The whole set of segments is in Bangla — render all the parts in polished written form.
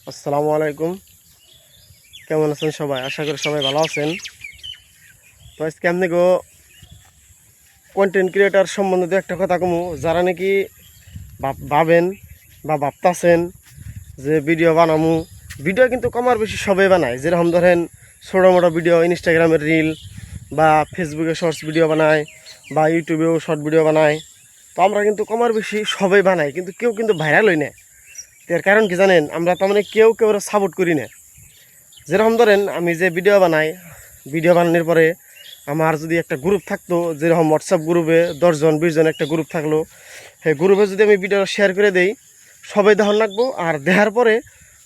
আসসালামু আলাইকুম। কেমন আছেন সবাই? আশা করি সবাই ভালো আছেন। তো আজকে আপনি কন্টেন্ট ক্রিয়েটার সম্বন্ধে দু একটা কথা কমু। যারা নাকি ভাবেন বা ভাবতাছেন যে ভিডিও বানামু, ভিডিও কিন্তু কমার বেশি সবাই বানায়। যেরকম ধরেন ছোটো মোটো ভিডিও, ইনস্টাগ্রামের রিল বা ফেসবুকে শর্টস ভিডিও বানায় বা ইউটিউবেও শর্ট ভিডিও বানায়। তো আমরা কিন্তু কমার বেশি সবাই বানাই, কিন্তু কেউ কিন্তু ভাইরাল হই না। এর কারণ কি জানেন? আমরা তার মানে কেউ সাপোর্ট করি না। যেরকম ধরেন আমি যে ভিডিও বানাই, ভিডিও বানানোর পরে আমার যদি একটা গ্রুপ থাকতো, যেরকম হোয়াটসঅ্যাপ গ্রুপে 10 জন 20 জন একটা গ্রুপ থাকলো, সেই গ্রুপে যদি আমি ভিডিও শেয়ার করে দেই, সবাই দেখান রাখবো। আর দেখার পরে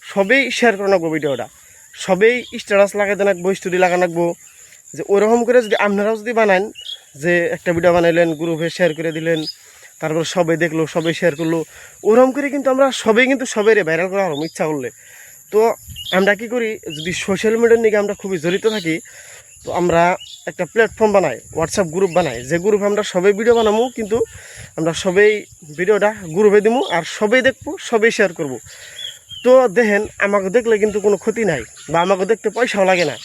সবেই শেয়ার করে রাখবো ভিডিওটা, সবেই স্ট্যাটাস লাগাতে রাখবো, স্টোরি লাগানো রাখবো। যে ওরকম করে যদি আপনারাও যদি বানান, যে একটা ভিডিও বানাইলেন, গ্রুপে শেয়ার করে দিলেন, তারপর সবাই দেখলো, সবাই শেয়ার করলো, ওরকম করে কিন্তু আমরা সবাই কিন্তু সবাই ভাইরাল করা হবো ইচ্ছা করলে। তো আমরা কি করি, যদি সোশ্যাল মিডিয়ার নিয়ে আমরা খুবই জড়িত থাকি, তো আমরা একটা প্ল্যাটফর্ম বানাই, হোয়াটসঅ্যাপ গ্রুপ বানাই, যে গ্রুপে আমরা সবাই ভিডিও বানাবো, কিন্তু আমরা সবাই ভিডিওটা গ্রুপে দিব আর সবাই দেখবো, সবাই শেয়ার করব। তো দেখেন, আমাকে দেখলে কিন্তু কোনো ক্ষতি নাই, বা আমাকে দেখতে পয়সাও লাগে না।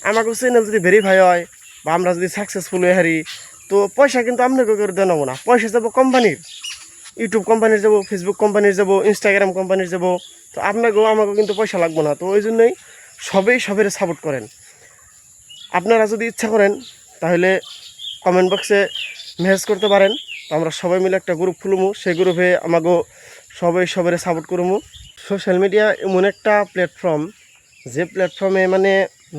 আমাকে চ্যানেল যদি ভেরিফাই হয় বা আমরা যদি সাকসেসফুল হয়ে হারি, তো পয়সা কিন্তু আপনাকে করে দেওয়া নেবো না, পয়সা যাবো কোম্পানির, ইউটিউব কোম্পানির যাবো, ফেসবুক কোম্পানির যাবো, ইনস্টাগ্রাম কোম্পানির যাবো। তো আপনাকেও আমাকেও কিন্তু পয়সা লাগবে না। তো ওই জন্যই সবাই সবের সাপোর্ট করেন। আপনারা যদি ইচ্ছা করেন তাহলে কমেন্ট বক্সে মেসেজ করতে পারেন। তো আমরা সবাই মিলে একটা গ্রুপ খুলবো, সেই গ্রুপে আমাকেও সবাই সবের সাপোর্ট করবো। সোশ্যাল মিডিয়া এমন একটা প্ল্যাটফর্ম, যে প্ল্যাটফর্মে মানে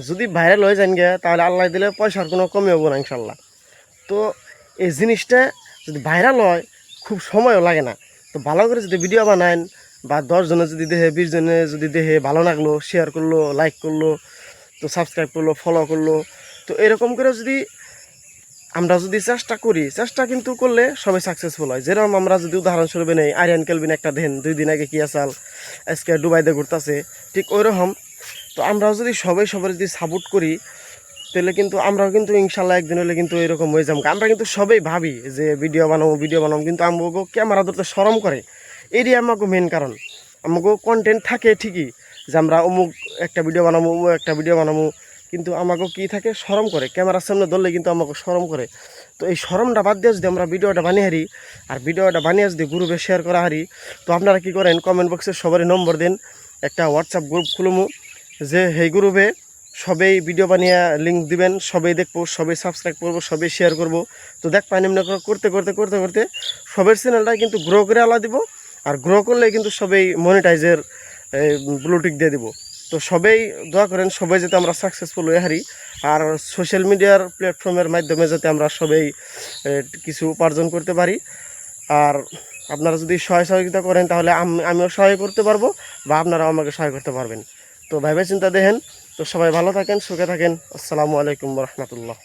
যদি ভাইরাল হয়ে যান গে, তাহলে আল্লাহ দিলে পয়সার কোনো কমে হবো না ইনশাল্লাহ। তো এই জিনিসটা যদি ভাইরাল হয়, খুব সময়ও লাগে না। তো ভালো করে যদি ভিডিও বানান, বা 10 জনে যদি দেখে, 20 জনে যদি দেখে, ভালো লাগলো, শেয়ার করলো, লাইক করলো, তো সাবস্ক্রাইব করলো, ফলো করলো, তো এরকম করে যদি আমরা যদি চেষ্টা করি, চেষ্টা কিন্তু করলে সবাই সাকসেসফুল হয়। যেরকম আমরা যদি উদাহরণস্বরূপ নেই, আরিয়ান কেলভিন একটা দেন 2 দিন আগে কি আসাল, আজকে দুবাইতে ঘুরতেছে, ঠিক ওই রকম। তো আমরাও যদি সবাই সবার যদি সাপোর্ট করি, তাহলে কিন্তু আমরাও কিন্তু ইনশাল্লাহ একদিন হলে কিন্তু এরকম হয়ে যাবো। আমরা কিন্তু সবাই ভাবি যে ভিডিও বানাবো, ভিডিও বানাবো, কিন্তু আমাকে ক্যামেরা ধরতে শরম করে। এটাই আমাকে মেন কারণ। আমাকে কন্টেন্ট থাকে ঠিকই, যে আমরা অমুক একটা ভিডিও বানাবো, অমুক একটা ভিডিও বানাবো, কিন্তু আমাকেও কী থাকে, শরম করে। ক্যামেরার সামনে ধরলে কিন্তু আমাকে শরম করে। তো এই শরমটা বাদ দিয়ে যদি আমরা ভিডিওটা বানিয়ে হারি, আর ভিডিওটা বানিয়ে যদি গ্রুপে শেয়ার করা হারি, তো আপনারা কী করেন, কমেন্ট বক্সে সবারই নম্বর দেন, একটা হোয়াটসঅ্যাপ গ্রুপ খুলবো, যে সেই গ্রুপে সবাই ভিডিও বানিয়ে লিঙ্ক দিবেন, সবাই দেখবো, সবাই সাবস্ক্রাইব করবো, সবাই শেয়ার করবো। তো দেখ পাই এমনি করতে করতে করতে করতে সবের চ্যানেলটা কিন্তু গ্রো করে আলা দিব। আর গ্রো করলে কিন্তু সবাই মনিটাইজের ব্লুটিক দিয়ে দিব। তো সবাই দোয়া করেন, সবাই যাতে আমরা সাকসেসফুল হয়ে হারি, আর সোশ্যাল মিডিয়ার প্ল্যাটফর্মের মাধ্যমে যাতে আমরা সবাই কিছু উপার্জন করতে পারি। আর আপনারা যদি সহযোগিতা করেন, তাহলে আমিও সহায় করতে পারবো, বা আপনারাও আমাকে সহায় করতে পারবেন। তো ভাইবে চিন্তা দেখেন। তো সবাই ভালো থাকেন, সুখে থাকেন। আসসালামু আলাইকুম রহমতুল্লাহ।